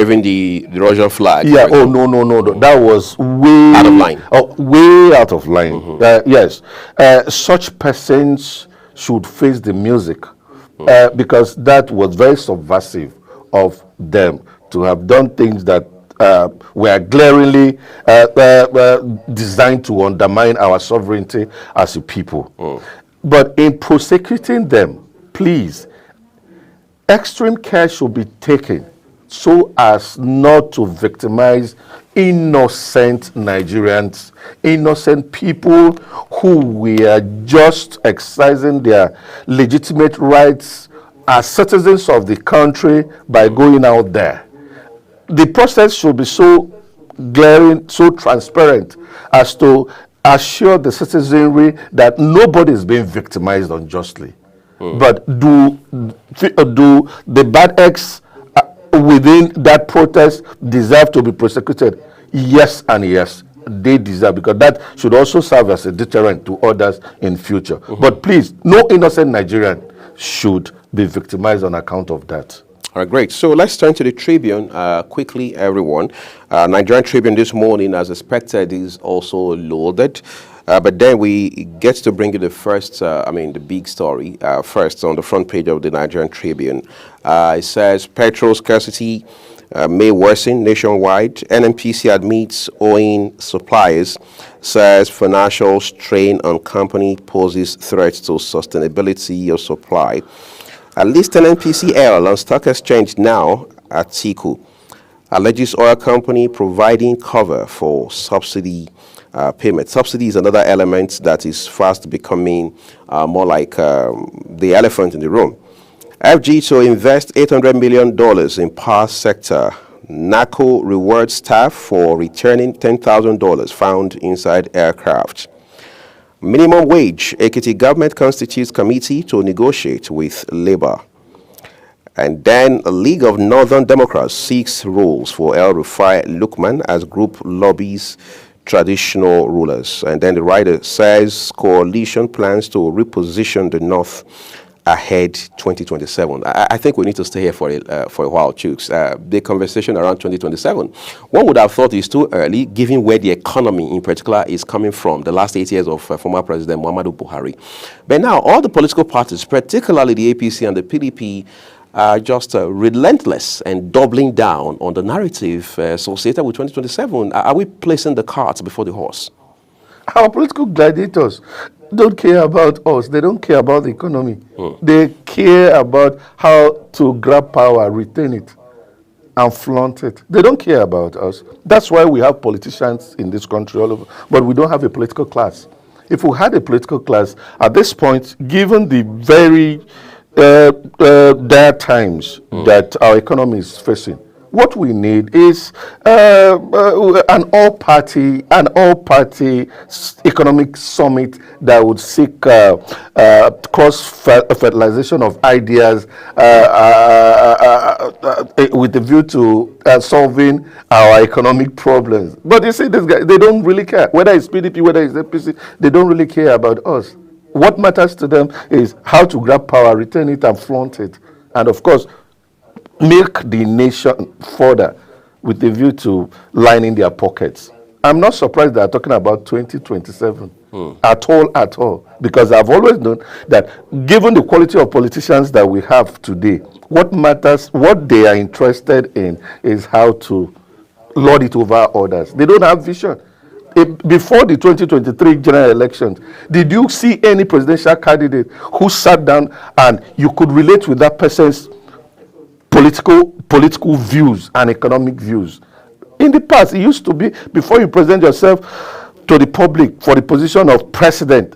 Even the Russian flag. Yeah. Oh no, no, no, no. That was way Out of line. Oh, way out of line. Yes. Such persons should face the music, because that was very subversive of them to have done things that were glaringly designed to undermine our sovereignty as a people. But in prosecuting them, please, extreme care should be taken so as not to victimize innocent Nigerians, innocent people who were just exercising their legitimate rights as citizens of the country by going out there. The process should be so glaring, so transparent as to assure the citizenry that nobody is being victimized unjustly. But do the bad acts within that protest deserve to be prosecuted? Yes and yes, they deserve, because that should also serve as a deterrent to others in future. But please, no innocent Nigerian should be victimized on account of that. All right, great. So let's turn to the Tribune quickly, everyone. Nigerian Tribune this morning, as expected, is also loaded. But then we get to bring you the first, the big story first on the front page of the Nigerian Tribune. It says petrol scarcity may worsen nationwide. NNPC admits owing suppliers, says financial strain on company poses threats to sustainability of supply. At least NNPCL on Stock Exchange now at Atiku alleges oil company providing cover for subsidy payment. Subsidy is another element that is fast becoming more like the elephant in the room. FG to invest $800 million in power sector. NACO rewards staff for returning $10,000 found inside aircraft. Minimum wage. Ekiti government constitutes committee to negotiate with labor. And then a League of Northern Democrats seeks roles for El Rufai Lukman as group lobbies traditional rulers. And then the writer says coalition plans to reposition the North ahead 2027. I think we need to stay here for a while, Chooks. The conversation around 2027, one would have thought is too early, given where the economy in particular is coming from, the last 8 years of former President Muhammadu Buhari. But now all the political parties, particularly the APC and the PDP, are just relentless and doubling down on the narrative associated with 2027. Are we placing the cart before the horse? Our political gladiators don't care about us. They don't care about the economy. They care about how to grab power, retain it, and flaunt it. They don't care about us. That's why we have politicians in this country all over, but we don't have a political class. If we had a political class, at this point, given the very dire times that our economy is facing, what we need is an all-party economic summit that would seek cross-fertilization of ideas with the view to solving our economic problems. But you see, these guys, they don't really care. Whether it's PDP, whether it's APC, they don't really care about us. What matters to them is how to grab power, retain it, and flaunt it. And of course, make the nation further with a view to lining their pockets. I'm not surprised they are talking about 2027 at all, because I've always known that given the quality of politicians that we have today, what matters, what they are interested in is how to lord it over others. They don't have vision. Before the 2023 general elections, did you see any presidential candidate who sat down and you could relate with that person's political views and economic views? In the past, it used to be before you present yourself to the public for the position of president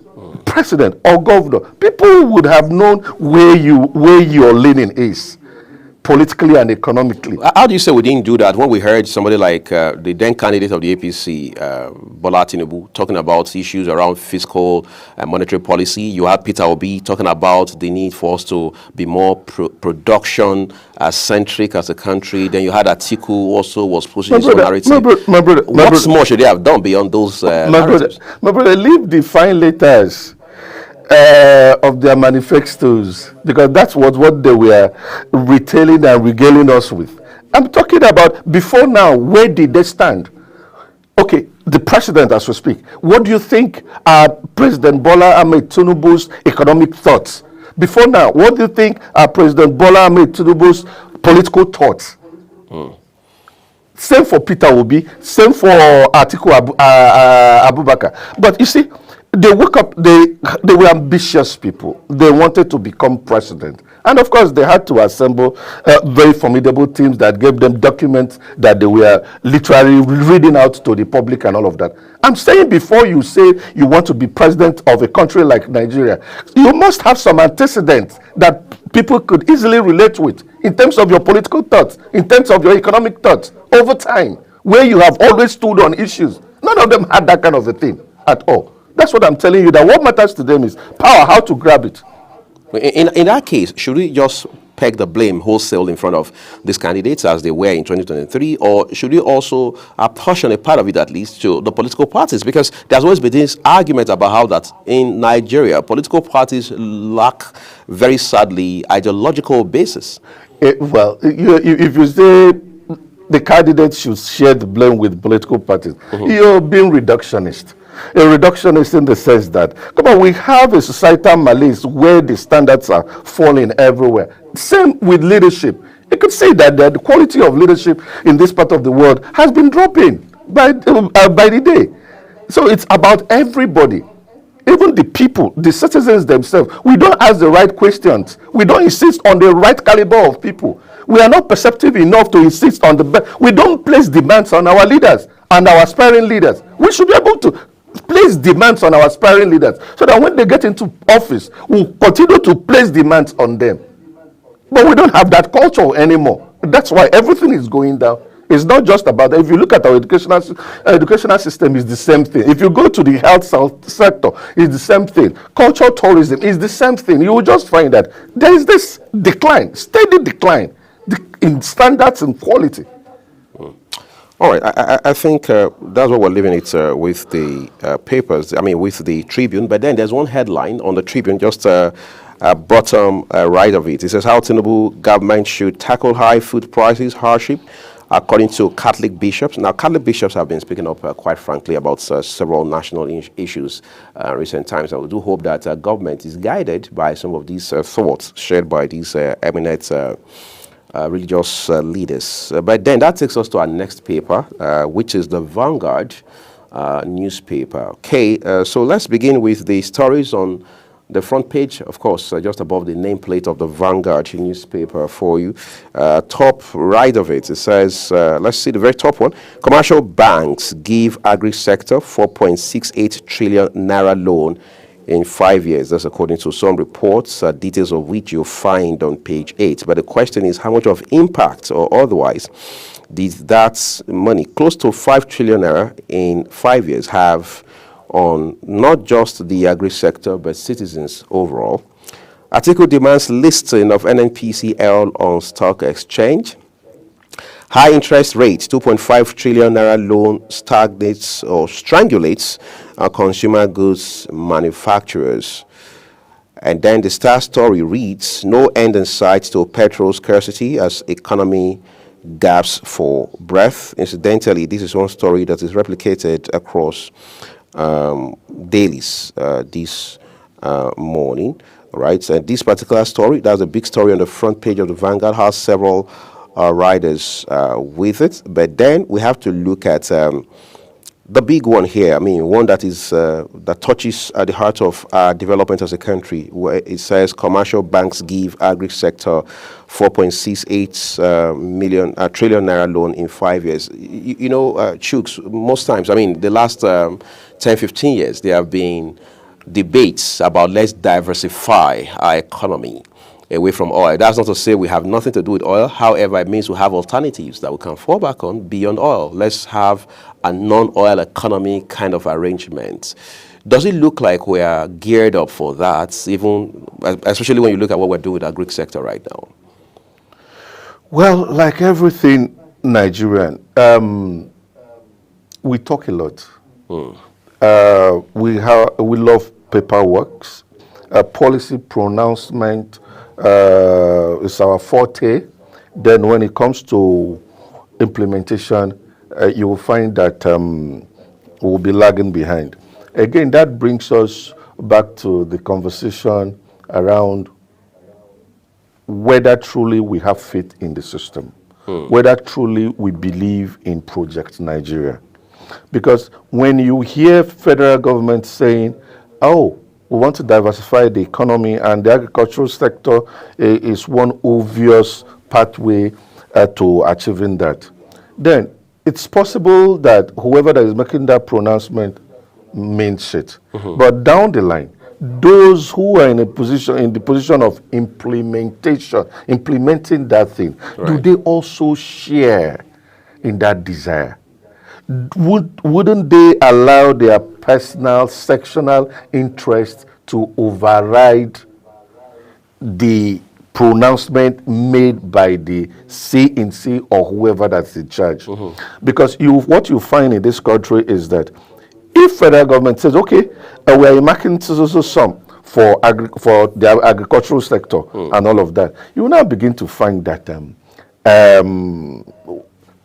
or governor, people would have known where your leaning is politically and economically. How do you say we didn't do that when we heard somebody like the then candidate of the APC, Bola Tinubu, talking about issues around fiscal and monetary policy? You had Peter Obi talking about the need for us to be more production-centric as a country. Then you had Atiku also was pushing his own narrative. What more should they have done beyond those narratives? My brother, leave the fine letters of their manifestos, because that's what they were retailing and regaling us with. I'm talking about before now. Where did they stand? Okay, the president, as we speak, what do you think are President Bola Ahmed Tinubu's economic thoughts? Before now, what do you think are President Bola Ahmed Tinubu's political thoughts? Same for Peter Obi, same for Atiku Abubakar. But you see, they woke up, they were ambitious people. They wanted to become president. And of course, they had to assemble very formidable teams that gave them documents that they were literally reading out to the public and all of that. I'm saying before you say you want to be president of a country like Nigeria, you must have some antecedents that people could easily relate with in terms of your political thoughts, in terms of your economic thoughts over time, where you have always stood on issues. None of them had that kind of a thing at all. That's what I'm telling you, that what matters to them is power, how to grab it. In that case, should we just peg the blame wholesale in front of these candidates as they were in 2023, or should we also apportion a part of it at least to the political parties? Because there's always been this argument about how that in Nigeria, political parties lack, very sadly, ideological basis. Well, if you say the candidates should share the blame with political parties, you're being reductionist. A reductionist in the sense that, come on, we have a societal malaise where the standards are falling everywhere. Same with leadership. You could say that the quality of leadership in this part of the world has been dropping by the day. So it's about everybody. Even the people, the citizens themselves. We don't ask the right questions. We don't insist on the right caliber of people. We are not perceptive enough to insist on the best. We don't place demands on our leaders and our aspiring leaders. We should be able to place demands on our aspiring leaders so that when they get into office, we'll continue to place demands on them. But we don't have that culture anymore. That's why everything is going down. It's not just about that. If you look at our educational system, it's the same thing. If you go to the health sector, it's the same thing. Cultural tourism is the same thing. You will just find that there is this decline, steady decline in standards and quality. All right, I think that's what we're leaving it with the papers, with the Tribune. But then there's one headline on the Tribune, just bottom right of it. It says how Tinubu government should tackle high food prices hardship, according to Catholic bishops. Now, Catholic bishops have been speaking up quite frankly about several national issues recent times. I do hope that government is guided by some of these thoughts shared by these eminent religious leaders. But then that takes us to our next paper, which is the Vanguard newspaper. Okay, so let's begin with the stories on the front page, of course, just above the nameplate of the Vanguard newspaper for you. Top right of it, it says, let's see the very top one. Commercial banks give agri-sector 4.68 trillion naira loan in 5 years. That's according to some reports, details of which you'll find on page 8. But the question is, how much of impact or otherwise did that money, close to 5 trillion naira in 5 years, have on not just the agri-sector, but citizens overall? Article demands listing of NNPCL on stock exchange. High interest rate, 2.5 trillion naira loan stagnates or strangulates consumer goods manufacturers. And then the Star story reads, no end in sight to petrol scarcity as economy gasps for breath. Incidentally, this is one story that is replicated across dailies this morning. All right, and this particular story, that's a big story on the front page of the Vanguard, has several riders with it. But then we have to look at the big one here. One that is that touches at the heart of our development as a country, where it says commercial banks give agri-sector 4.68 trillion naira loan in 5 years. Chooks, most times, the last 10-15 years, there have been debates about let's diversify our economy away from oil. That's not to say we have nothing to do with oil. However, it means we have alternatives that we can fall back on beyond oil. Let's have a non-oil economy kind of arrangement. Does it look like we are geared up for that, even especially when you look at what we're doing with the agri sector right now? Well, like everything Nigerian, we talk a lot. We love paperwork. Policy pronouncement is our forte. Then when it comes to implementation, you will find that we'll be lagging behind. Again, that brings us back to the conversation around whether truly we have faith in the system, whether truly we believe in Project Nigeria. Because when you hear federal government saying, oh, we want to diversify the economy and the agricultural sector is one obvious pathway to achieving that, then it's possible that whoever that is making that pronouncement means it. But down the line, those who are in the position of implementing that thing, do they also share in that desire? Wouldn't they allow their personal, sectional interest to override the pronouncement made by the C&C or whoever that's in charge? Because what you find in this country is that if federal government says, okay, we are marking some for the agricultural sector and all of that, you will now begin to find that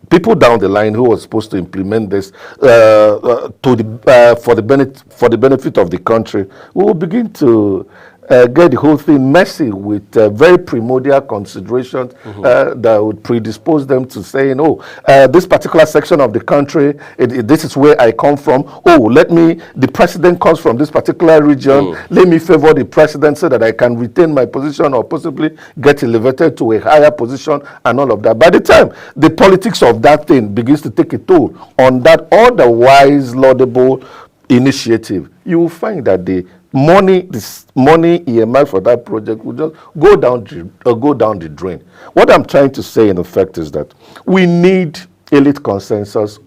people down the line who were supposed to implement this for the benefit of the country will begin to get the whole thing messy with very primordial considerations that would predispose them to saying, oh, this particular section of the country, this is where I come from. Oh, the president comes from this particular region. Let me favor the president so that I can retain my position or possibly get elevated to a higher position and all of that. By the time the politics of that thing begins to take a toll on that otherwise laudable initiative, you will find that this money earmarked for that project will just go down the drain. What I'm trying to say in effect is that we need elite consensus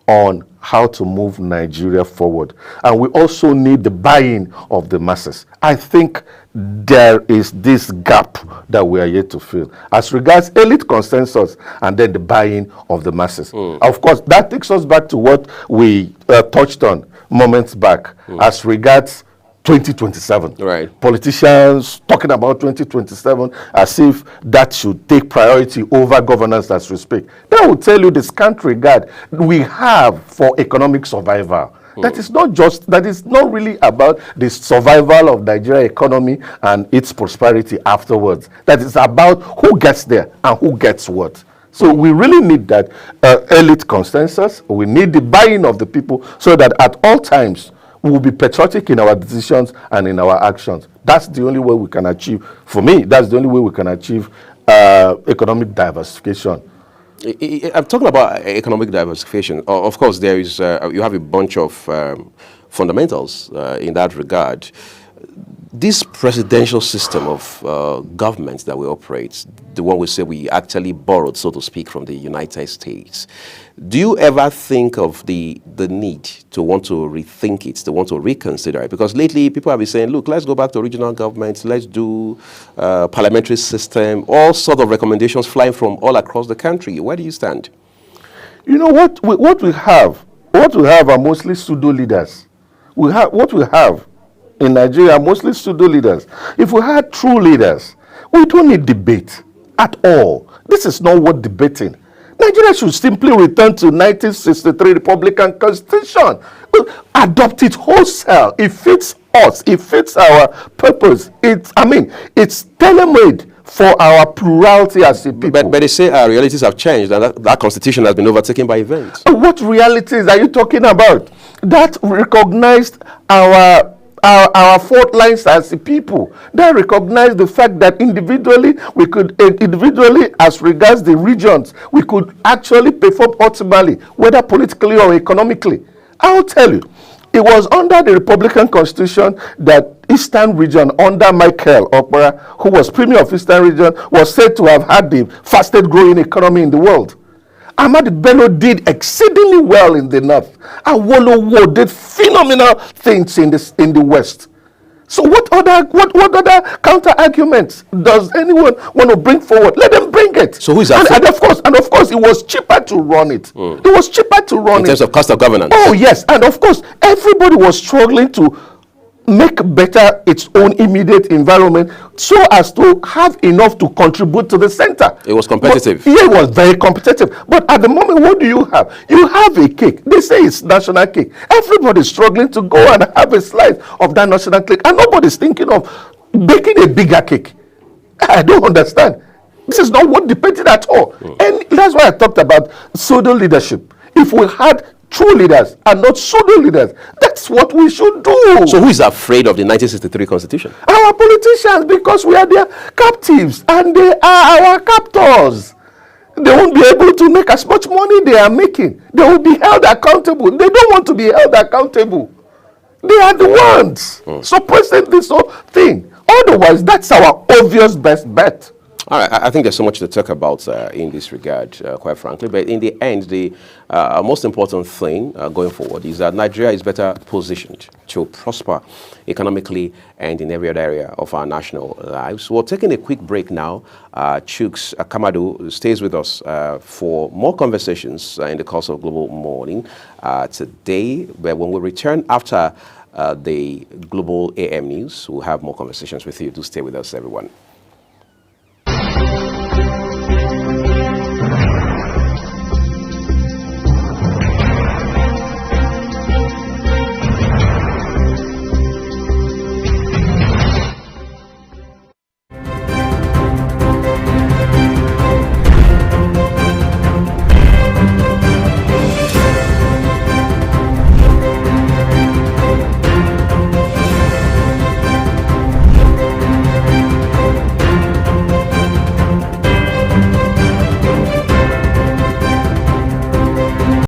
on how to move Nigeria forward, and we also need the buy-in of the masses. I think there is this gap that we are yet to fill as regards elite consensus and then the buy-in of the masses. Of course, that takes us back to what we touched on moments back as regards 2027. Right. Politicians talking about 2027 as if that should take priority over governance as we speak. That will tell you the scant regard we have for economic survival. That is not really about the survival of Nigeria economy and its prosperity afterwards. That is about who gets there and who gets what. So we really need that elite consensus. We need the buy-in of the people so that at all times we will be patriotic in our decisions and in our actions. That's the only way we can achieve, for me, that's the only way we can achieve economic diversification. I'm talking about economic diversification. Of course, there is you have a bunch of fundamentals in that regard. This presidential system of government that we operate, the one we say we actually borrowed, so to speak, from the United States, do you ever think of the need to want to rethink it, to want to reconsider it? Because lately people have been saying, look, let's go back to regional governments, let's do parliamentary system, all sort of recommendations flying from all across the country. Where do you stand? You know, what we have are mostly pseudo leaders. What we have in Nigeria are mostly pseudo leaders. If we had true leaders, we don't need debate at all. This is not worth debating. Nigeria should simply return to 1963 Republican Constitution. Adopt it wholesale. It fits us. It fits our purpose. It's tailor-made for our plurality as a people. But they say our realities have changed and that constitution has been overtaken by events. What realities are you talking about? That recognized our fault lines as a people. That recognize the fact that individually, as regards the regions, we could actually perform optimally, whether politically or economically. I'll tell you, it was under the Republican Constitution that Eastern Region, under Michael Okpara, who was Premier of Eastern Region, was said to have had the fastest growing economy in the world. Ahmadu Bello did exceedingly well in the north. Awolowo did phenomenal things in the west. So what other counter arguments does anyone want to bring forward? Let them bring it. So who is that? And of course, it was cheaper to run it. It was cheaper to run it in terms of cost of governance. Oh yes, and of course, everybody was struggling to make better its own immediate environment so as to have enough to contribute to the center. It was competitive. But, yeah, it was very competitive. But at the moment, what do you have? You have a cake. They say it's national cake. Everybody's struggling to go and have a slice of that national cake, and nobody's thinking of baking a bigger cake. I don't understand. This is not what depended at all. And that's why I talked about pseudo leadership. If we had true leaders and not pseudo leaders, that's what we should do. So who is afraid of the 1963 Constitution? Our politicians, because we are their captives and they are our captors. They won't be able to make as much money they are making. They will be held accountable. They don't want to be held accountable. They are the ones suppressing this whole thing. Otherwise, that's our obvious best bet. All right, I think there's so much to talk about in this regard, quite frankly. But in the end, the most important thing going forward is that Nigeria is better positioned to prosper economically and in every other area of our national lives. We're taking a quick break now. Chuks Kamadu stays with us for more conversations in the course of Global Morning today. But when we return after the Global AM News, we'll have more conversations with you. Do stay with us, everyone.